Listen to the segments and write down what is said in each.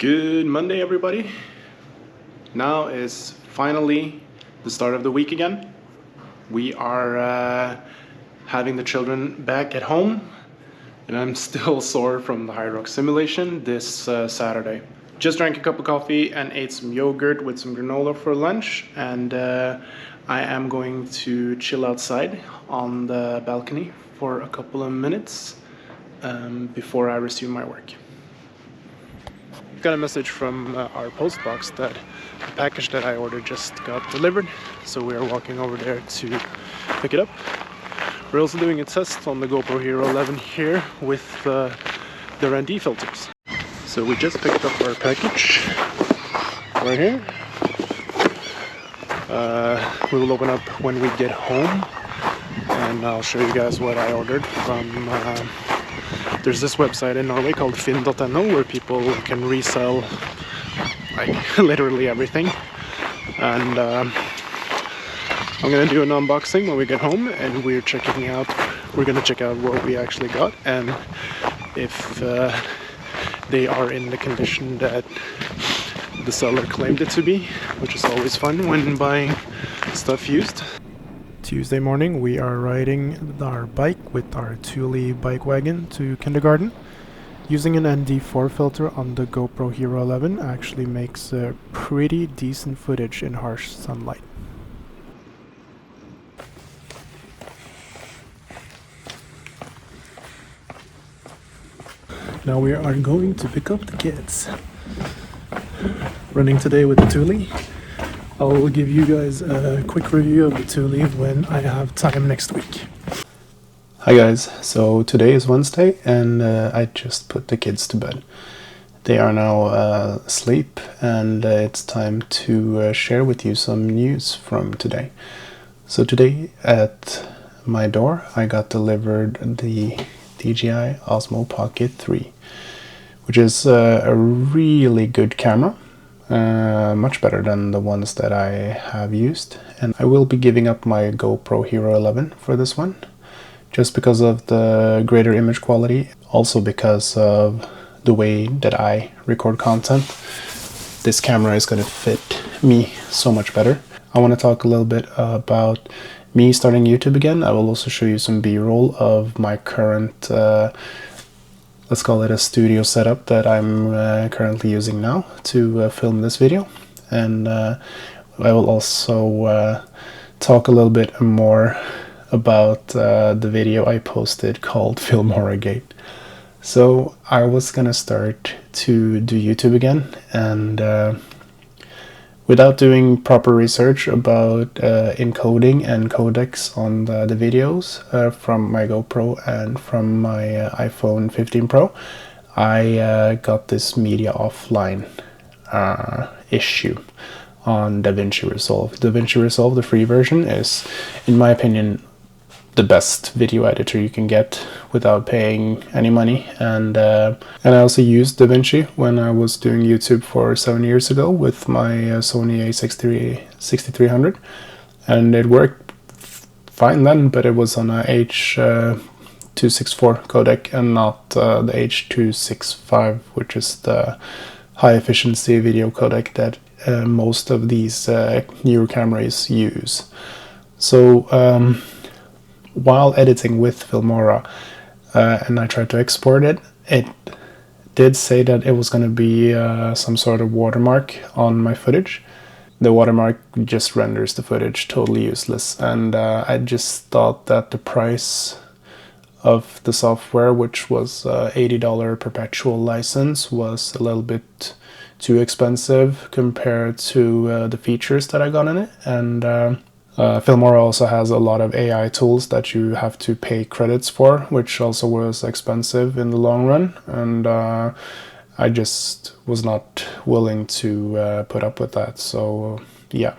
Good Monday, everybody. Now is finally the start of the week again. We are having the children back at home, and I'm still sore from the Hard Rock simulation this Saturday. Just drank a cup of coffee and ate some yogurt with some granola for lunch, and I am going to chill outside on the balcony for a couple of minutes before I resume my work. Got a message from our post box that the package that I ordered just got delivered, so we are walking over there to pick it up. We're also doing a test on the GoPro Hero 11 here with the REND filters. So we just picked up our package right here. We will open up when we get home, and I'll show you guys what I ordered from there's this website in Norway called Finn.no where people can resell like literally everything, and I'm gonna do an unboxing when we get home, and we're gonna check out what we actually got and if they are in the condition that the seller claimed it to be, which is always fun when buying stuff used. Tuesday morning we are riding our bike with our Thule bike wagon to kindergarten. Using an ND4 filter on the GoPro Hero 11 actually makes a pretty decent footage in harsh sunlight. Now we are going to pick up the kids. Running today with the Thule. I'll give you guys a quick review of the Thule when I have time next week. Hi guys, so today is Wednesday and I just put the kids to bed. They are now asleep, and it's time to share with you some news from today. So today at my door I got delivered the DJI Osmo Pocket 3, which is a really good camera. Much better than the ones that I have used, and I will be giving up my GoPro Hero 11 for this one, just because of the greater image quality, also because of the way that I record content. This camera is going to fit me so much better. I want to talk a little bit about me starting YouTube again. I will also show you some B-roll of my current let's call it a studio setup that I'm currently using now to film this video. And I will also talk a little bit more about the video I posted called Filmora Gate. So I was gonna start to do YouTube again, and without doing proper research about encoding and codecs on the videos from my GoPro and from my iPhone 15 Pro, I got this media offline issue on DaVinci Resolve. DaVinci Resolve, the free version, is, in my opinion, the best video editor you can get without paying any money, and I also used DaVinci when I was doing YouTube for 7 years ago with my Sony a6300, and it worked fine then, but it was on a H.264 codec and not the H.265, which is the high efficiency video codec that most of these newer cameras use. So while editing with Filmora and I tried to export it, it did say that it was going to be some sort of watermark on my footage. The watermark just renders the footage totally useless, and I just thought that the price of the software, which was $80 perpetual license, was a little bit too expensive compared to the features that I got in it. And Filmora also has a lot of AI tools that you have to pay credits for, which also was expensive in the long run, and I just was not willing to put up with that. So yeah.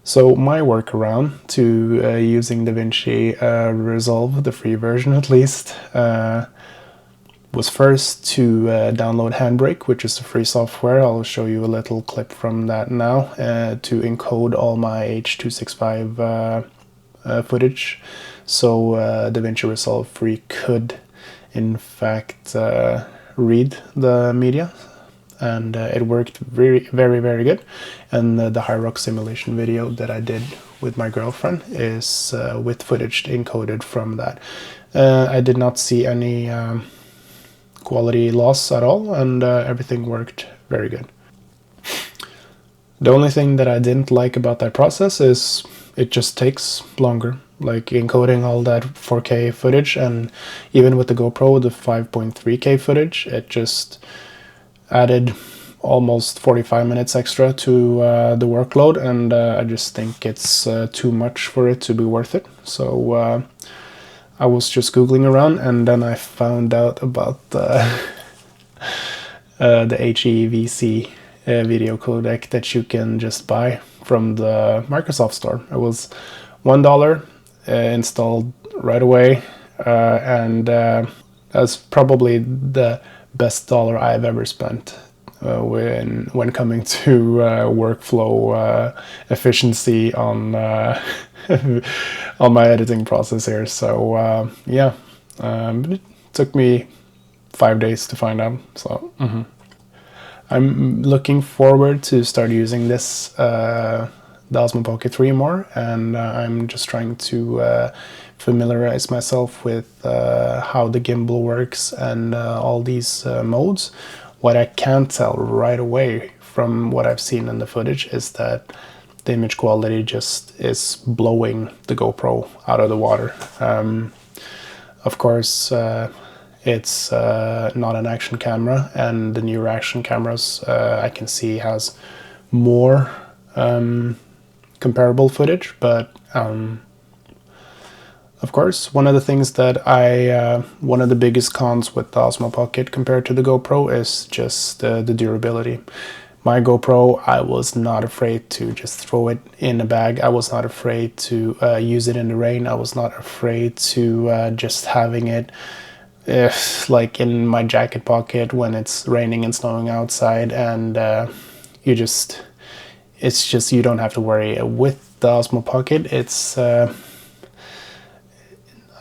So my workaround to using DaVinci Resolve, the free version at least, was first to download Handbrake, which is a free software. I'll show you a little clip from that now, to encode all my H.265 footage. So DaVinci Resolve Free could in fact read the media and it worked very good. And the high rock simulation video that I did with my girlfriend is with footage encoded from that. I did not see any quality loss at all, and everything worked very good. The only thing that I didn't like about that process is it just takes longer, like encoding all that 4K footage, and even with the GoPro, the 5.3K footage, it just added almost 45 minutes extra to the workload, and I just think it's too much for it to be worth it. So I was just Googling around, and then I found out about the HEVC video codec that you can just buy from the Microsoft store. It was $1 installed right away, and that's probably the best dollar I've ever spent when coming to workflow efficiency on on my editing process here. So yeah, it took me 5 days to find out. So I'm looking forward to start using this, the Osmo Pocket 3 more, and I'm just trying to familiarize myself with how the gimbal works and all these modes. What I can tell right away from what I've seen in the footage is that the image quality just is blowing the GoPro out of the water. Of course, it's not an action camera, and the newer action cameras I can see has more comparable footage, but of course, one of the things that one of the biggest cons with the Osmo Pocket compared to the GoPro is just the durability. My GoPro, I was not afraid to just throw it in a bag. I was not afraid to use it in the rain. I was not afraid to just having it like in my jacket pocket when it's raining and snowing outside, and it's just you don't have to worry. With the Osmo Pocket, it's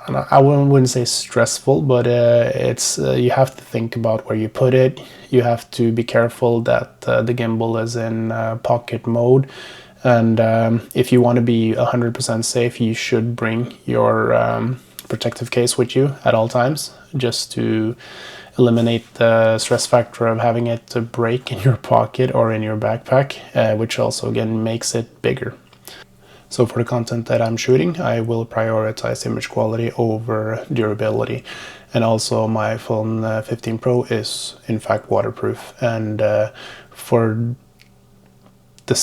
I wouldn't say stressful, but it's you have to think about where you put it. You have to be careful that the gimbal is in pocket mode, and if you want to be 100% safe, you should bring your protective case with you at all times, just to eliminate the stress factor of having it to break in your pocket or in your backpack, which also again makes it bigger. So for the content that I'm shooting, I will prioritize image quality over durability. And also my phone 15 Pro is in fact waterproof, and for the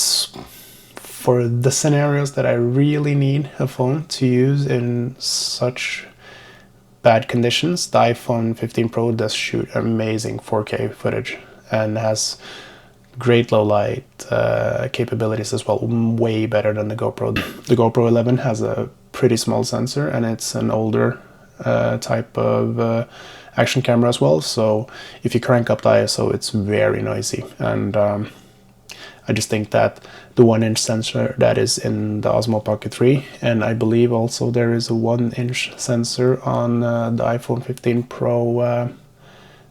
scenarios that I really need a phone to use in such bad conditions, the iPhone 15 Pro does shoot amazing 4K footage and has great low light capabilities as well, way better than the GoPro. The GoPro 11 has a pretty small sensor, and it's an older type of action camera as well, so if you crank up the ISO, it's very noisy. And I just think that the 1-inch sensor that is in the Osmo Pocket 3, and I believe also there is a 1-inch sensor on the iPhone 15 Pro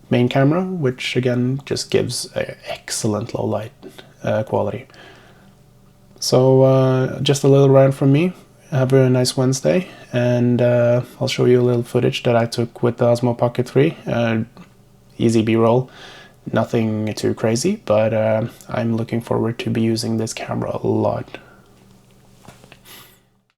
main camera, which again just gives excellent low light quality. So just a little rant from me. Have a nice Wednesday, and I'll show you a little footage that I took with the Osmo Pocket 3. Easy B-roll, nothing too crazy, but I'm looking forward to be using this camera a lot.